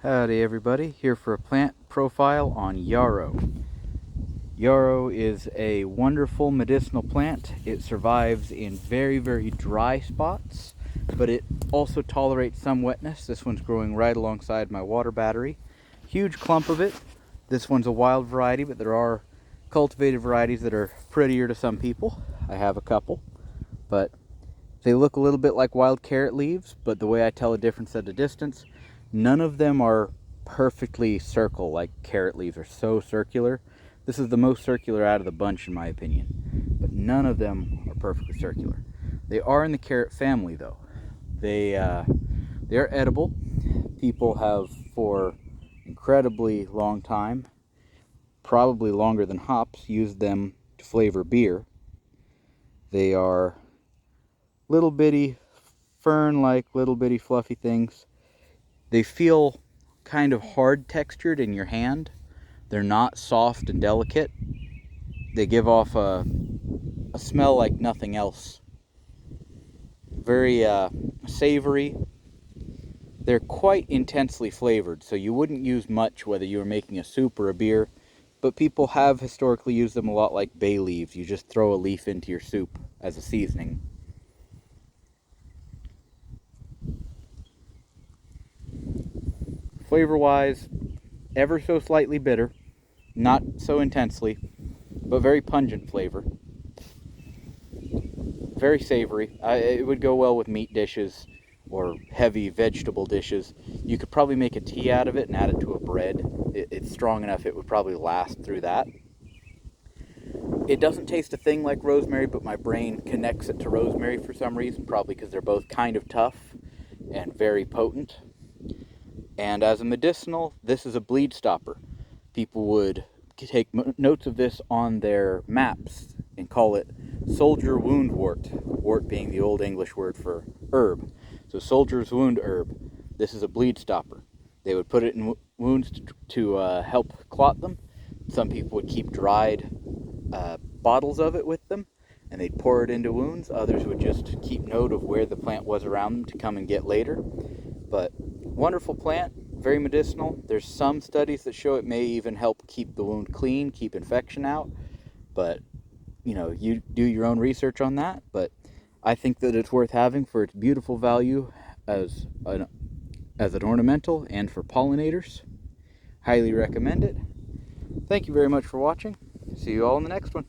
Howdy everybody, here for a plant profile on Yarrow. Yarrow is a wonderful medicinal plant. It survives in very, very dry spots, but it also tolerates some wetness. This one's growing right alongside my water battery. Huge clump of it. This one's a wild variety, but there are cultivated varieties that are prettier to some people. I have a couple, but they look a little bit like wild carrot leaves, but the way I tell a difference at a distance, none of them are perfectly circle like carrot leaves are so circular. This is the most circular out of the bunch in my opinion, but none of them are perfectly circular. They are in the carrot family though. They're edible. People have for incredibly long time, probably longer than hops, used them to flavor beer. They are little bitty fern-like, little bitty fluffy things. They feel kind of hard textured in your hand. They're not soft and delicate. They give off a smell like nothing else. Very savory. They're quite intensely flavored, so you wouldn't use much whether you were making a soup or a beer, but people have historically used them a lot like bay leaves. You just throw a leaf into your soup as a seasoning. Flavor-wise, ever so slightly bitter, not so intensely, but very pungent flavor. Very savory. It would go well with meat dishes or heavy vegetable dishes. You could probably make a tea out of it and add it to a bread. It's strong enough it would probably last through that. It doesn't taste a thing like rosemary, but my brain connects it to rosemary for some reason, probably because they're both kind of tough and very potent. And as a medicinal, this is a bleed stopper. People would take notes of this on their maps and call it soldier wound wort, wort being the old English word for herb. So soldier's wound herb, this is a bleed stopper. They would put it in wounds to help clot them. Some people would keep dried bottles of it with them, and they'd pour it into wounds. Others would just keep note of where the plant was around them to come and get later. But wonderful plant, very medicinal. There's some studies that show it may even help keep the wound clean, keep infection out. But, you do your own research on that. But I think that it's worth having for its beautiful value as an ornamental and for pollinators. Highly recommend it. Thank you very much for watching. See you all in the next one.